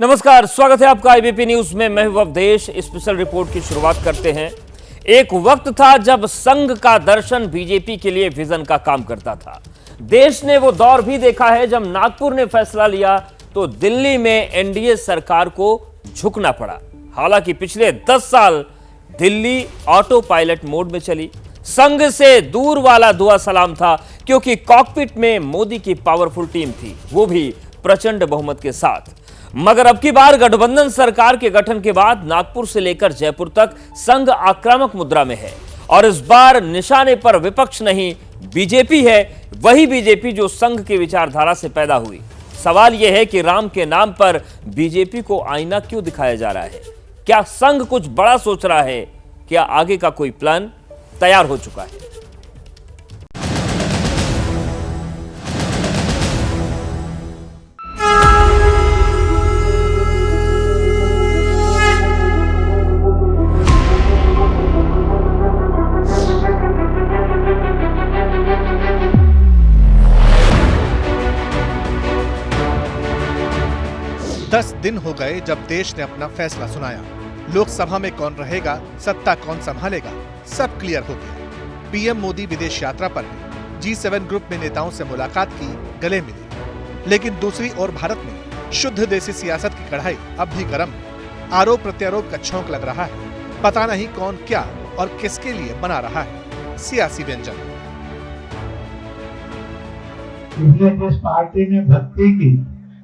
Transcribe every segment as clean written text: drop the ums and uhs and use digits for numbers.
नमस्कार, स्वागत है आपका आईबीपी न्यूज में। मैं हूं अवधेश। स्पेशल रिपोर्ट की शुरुआत करते हैं। एक वक्त था जब संघ का दर्शन बीजेपी के लिए विजन का काम करता था। देश ने वो दौर भी देखा है जब नागपुर ने फैसला लिया तो दिल्ली में एनडीए सरकार को झुकना पड़ा। हालांकि पिछले 10 साल दिल्ली ऑटो पायलट मोड में चली। संघ से दूर वाला दुआ सलाम था, क्योंकि कॉकपिट में मोदी की पावरफुल टीम थी, वो भी प्रचंड बहुमत के साथ। मगर अब की बार गठबंधन सरकार के गठन के बाद नागपुर से लेकर जयपुर तक संघ आक्रामक मुद्रा में है, और इस बार निशाने पर विपक्ष नहीं बीजेपी है। वही बीजेपी जो संघ की विचारधारा से पैदा हुई। सवाल यह है कि राम के नाम पर बीजेपी को आईना क्यों दिखाया जा रहा है? क्या संघ कुछ बड़ा सोच रहा है? क्या आगे का कोई प्लान तैयार हो चुका है? 10 दिन हो गए जब देश ने अपना फैसला सुनाया। लोकसभा में कौन रहेगा, सत्ता कौन संभालेगा, सब क्लियर हो गया। पीएम मोदी विदेश यात्रा पर गए, G7 ग्रुप में नेताओं से मुलाकात की, गले मिले। लेकिन दूसरी ओर भारत में शुद्ध देसी सियासत की कढ़ाई अब भी गर्म है। आरोप प्रत्यारोप का छौंक लग रहा है। पता नहीं कौन क्या और किसके लिए बना रहा है सियासी व्यंजन। जिस पार्टी ने भक्ति की,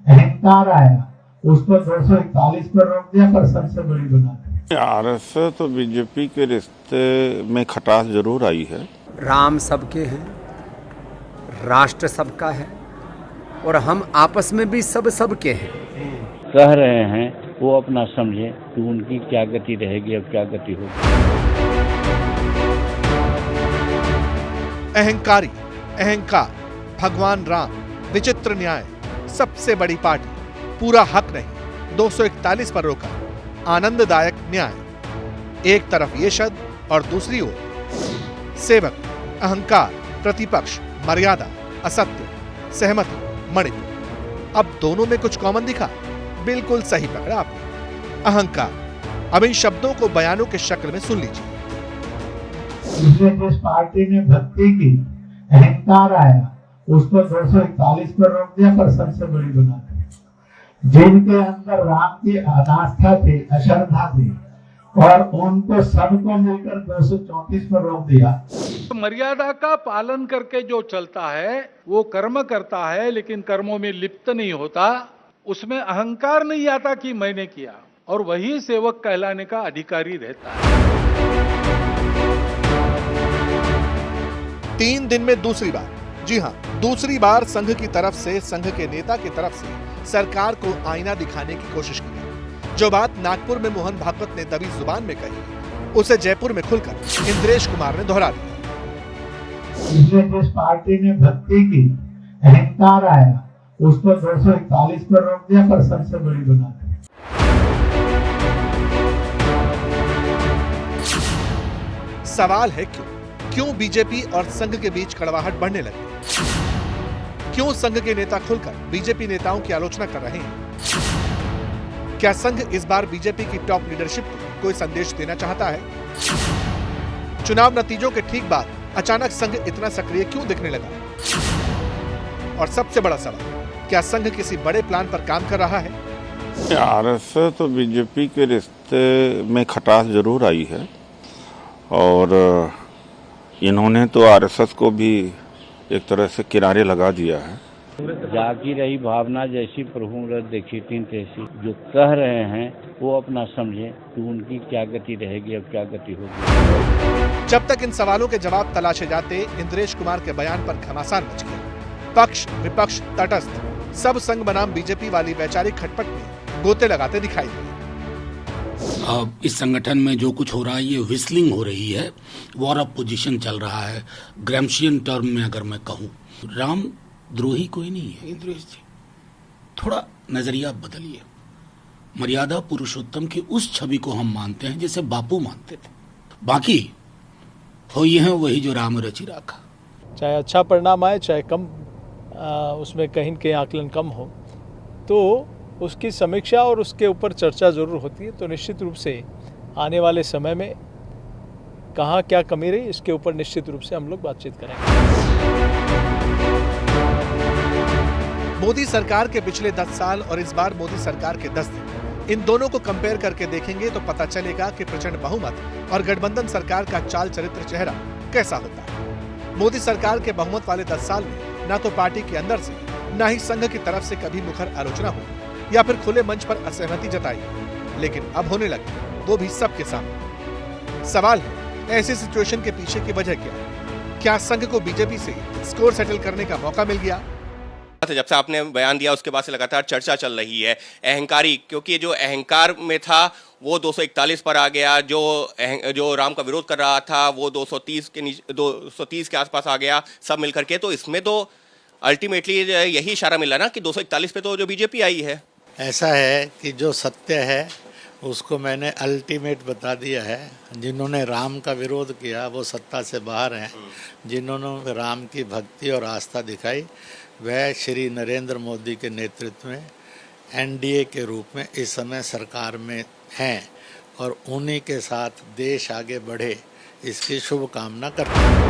अहंकार आया, उसको 241 पर रोक दिया, पर सबसे बड़ी बना दी। आरएसएस तो बीजेपी के रिश्ते में खटास जरूर आई है। राम सबके हैं, राष्ट्र सबका है, और हम आपस में भी सबके हैं। कह रहे हैं वो अपना समझे कि उनकी क्या गति रहेगी और क्या गति होगी। अहंकारी, अहंकार, भगवान राम, विचित्र न्याय, सबसे बड़ी पार्टी, पूरा हक नहीं, 241 पर रोका, आनंददायक न्याय। एक तरफ ये शब्द और दूसरी ओर सेवक, अहंकार, प्रतिपक्ष, मर्यादा, असत्य, सहमति, मणिपुर। अब दोनों में कुछ कॉमन दिखा। बिल्कुल सही पकड़ा आपने, अहंकार। अब इन शब्दों को बयानों के शक्ल में सुन लीजिए। जिस पार्टी ने भक्ति की, अहंकार आया, उसको 241 पर रोक दिया, पर सबसे बड़ी बना दी। जिनके अंदर राम की अनास्था थी, अश्रद्धा थी, और उनको सबको मिलकर 234 पर रोक दिया। मर्यादा का पालन करके जो चलता है वो कर्म करता है, लेकिन कर्मों में लिप्त नहीं होता। उसमें अहंकार नहीं आता कि मैंने किया, और वही सेवक कहलाने का अधिकारी रहता है। 3 दिन में दूसरी बार, जी हां, दूसरी बार संघ की तरफ से, संघ के नेता की तरफ से सरकार को आईना दिखाने की कोशिश की। जो बात नागपुर में मोहन भागवत ने दबी जुबान में कही, उसे जयपुर में खुलकर इंद्रेश कुमार ने दोहरा दिया। जिस पार्टी ने भक्ति की, अहंकार आया, उसको 241 पर रोक दिया, पर सबसे बड़ी बना दी। सवाल है क्यों बीजेपी और संघ के बीच कड़वाहट बढ़ने लगी? क्यों संघ के नेता खुलकर बीजेपी नेताओं की आलोचना कर रहे हैं? क्या संघ इस बार बीजेपी की टॉप लीडरशिप को कोई संदेश देना चाहता है? चुनाव नतीजों के ठीक बाद अचानक संघ इतना सक्रिय क्यों दिखने लगा? और सबसे बड़ा सवाल, क्या संघ किसी बड़े प्लान पर काम कर रहा है? आरएसएस तो बीजेपी के रिश्ते में खटास जरूर आई है, और इन्होंने तो आरएसएस को भी एक तरह से किनारे लगा दिया है। जागी रही भावना जैसी प्रभु रथ देखी तीन तैसी। जो कह रहे हैं वो अपना समझे कि उनकी क्या गति रहेगी और क्या गति होगी। जब तक इन सवालों के जवाब तलाशे जाते, इंद्रेश कुमार के बयान पर घमासान मच गया। पक्ष विपक्ष तटस्थ सब संघ बनाम बीजेपी वाली वैचारिक खटपट में गोते लगाते दिखाई दिए। अब इस संगठन में जो कुछ हो रहा है, ये विस्लिंग हो रही है, वॉर ऑफ पोजीशन चल रहा है। ग्रैम्शियन टर्म में अगर मैं कहूँ, राम द्रोही कोई नहीं है इंद्रेश जी। थोड़ा नजरिया बदलिए। मर्यादा पुरुषोत्तम की उस छवि को हम मानते हैं जैसे बापू मानते थे। बाकी हो ये हैं वही जो राम रचि राखा। चाहे अच्छा परिणाम आए, चाहे कम, उसमें कहीं न कहीं आकलन कम हो, तो उसकी समीक्षा और उसके ऊपर चर्चा ज़रूर होती है। तो निश्चित रूप से आने वाले समय में कहाँ क्या कमी रही, इसके ऊपर निश्चित रूप से हम लोग बातचीत करेंगे। मोदी सरकार के पिछले 10 साल और इस बार मोदी सरकार के 10 दिन, इन दोनों को कंपेयर करके देखेंगे तो पता चलेगा कि प्रचंड बहुमत और गठबंधन सरकार का चाल चरित्र चेहरा कैसा होता है। मोदी सरकार के बहुमत वाले 10 साल में ना तो पार्टी के अंदर से, ना ही संघ की तरफ से कभी मुखर आलोचना हुई या फिर खुले मंच पर असहमति जताई, लेकिन अब होने लगी, वो भी सबके सामने। सवाल है, ऐसी सिचुएशन के पीछे की वजह क्या संघ को बीजेपी से स्कोर सेटल करने का मौका मिल गया? जब से आपने बयान दिया उसके बाद से लगातार चर्चा चल रही है अहंकारी, क्योंकि जो अहंकार में था वो 241 पर आ गया, जो राम का विरोध कर रहा था वो 230 के आसपास आ गया, सब मिलकर के। तो इसमें तो अल्टीमेटली यही इशारा मिला ना कि 241 पे तो जो बीजेपी आई है। ऐसा है कि जो सत्य है उसको मैंने अल्टीमेट बता दिया है। जिन्होंने राम का विरोध किया वो सत्ता से बाहर हैं, जिन्होंने राम की भक्ति और आस्था दिखाई वह श्री नरेंद्र मोदी के नेतृत्व में एनडीए के रूप में इस समय सरकार में हैं और उन्हीं के साथ देश आगे बढ़े, इसकी शुभकामना करते हैं।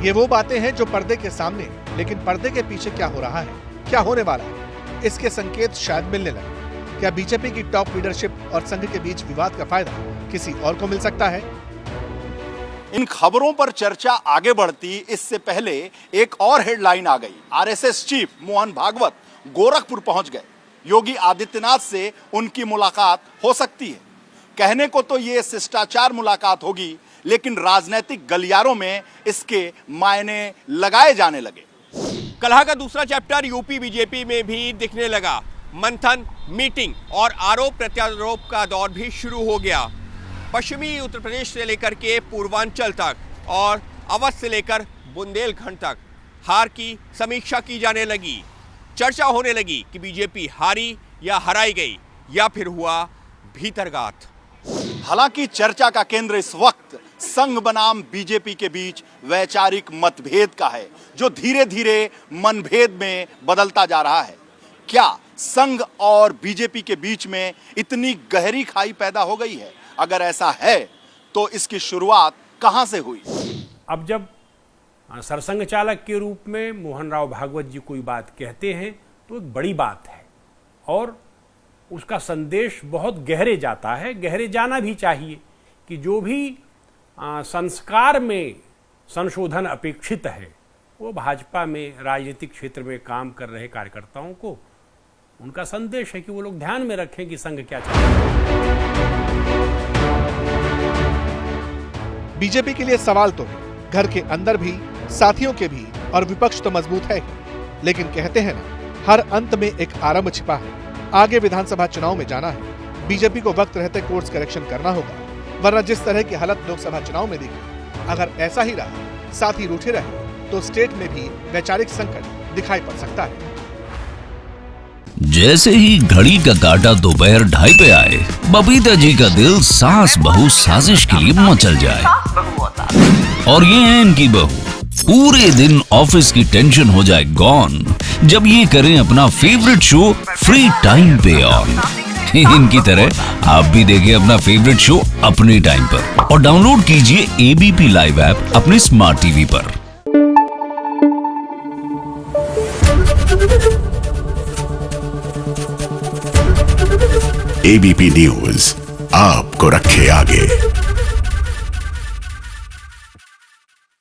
ये वो बातें हैं जो पर्दे के सामने, लेकिन पर्दे के पीछे क्या हो रहा है, क्या होने वाला है, इसके संकेत शायद मिलने लगे। क्या बीजेपी की टॉप लीडरशिप और संघ के बीच विवाद का फायदा किसी और को मिल सकता है? इन खबरों पर चर्चा आगे बढ़ती इससे पहले एक और हेडलाइन आ गई। आरएसएस चीफ मोहन भागवत गोरखपुर पहुंच गए। योगी आदित्यनाथ से उनकी मुलाकात हो सकती है। कहने को तो ये शिष्टाचार मुलाकात होगी, लेकिन राजनीतिक गलियारों में इसके मायने लगाए जाने लगे। कलह का दूसरा चैप्टर यूपी बीजेपी में भी दिखने लगा। मंथन, मीटिंग और आरोप प्रत्यारोप का दौर भी शुरू हो गया। पश्चिमी उत्तर प्रदेश से लेकर के पूर्वांचल तक और अवध से लेकर बुंदेलखंड तक हार की समीक्षा की जाने लगी। चर्चा होने लगी कि बीजेपी हारी या हराई गई या फिर हुआ भीतरघात। हालांकि चर्चा का केंद्र इस वक्त संघ बनाम बीजेपी के बीच वैचारिक मतभेद का है, जो धीरे धीरे मनभेद में बदलता जा रहा है। क्या संघ और बीजेपी के बीच में इतनी गहरी खाई पैदा हो गई है? अगर ऐसा है तो इसकी शुरुआत कहां से हुई? अब जब सरसंघ चालक के रूप में मोहन राव भागवत जी कोई बात कहते हैं तो एक बड़ी बात है और उसका संदेश बहुत गहरे जाता है, गहरे जाना भी चाहिए कि जो भी संस्कार में संशोधन अपेक्षित है वो भाजपा में राजनीतिक क्षेत्र में काम कर रहे कार्यकर्ताओं को उनका संदेश है कि वो लोग ध्यान में रखें कि संघ क्या चाहता है। बीजेपी के लिए सवाल तो है, घर के अंदर भी, साथियों के भी, और विपक्ष तो मजबूत है ही। लेकिन कहते हैं ना, हर अंत में एक आरंभ छिपा है। आगे विधानसभा चुनाव में जाना है, बीजेपी को वक्त रहते कोर्स करेक्शन करना होगा, वरना जिस तरह की हालत लोकसभा चुनाव में दिखी, अगर ऐसा ही रहा, साथी रूठे रहे, तो स्टेट में भी वैचारिक संकट दिखाई पड़ सकता है। जैसे ही घड़ी का काटा दोपहर 2:30 पे आए, बबीता जी का दिल सास बहू साजिश के लिए मचल जाए। और ये है इनकी बहू, पूरे दिन ऑफिस की टेंशन हो जाए गॉन जब ये करें अपना फेवरेट शो फ्री टाइम पे ऑन। इनकी तरह आप भी देखें अपना फेवरेट शो अपने टाइम पर और डाउनलोड कीजिए एबीपी लाइव ऐप अपने स्मार्ट टीवी पर। एबीपी न्यूज आपको रखे आगे।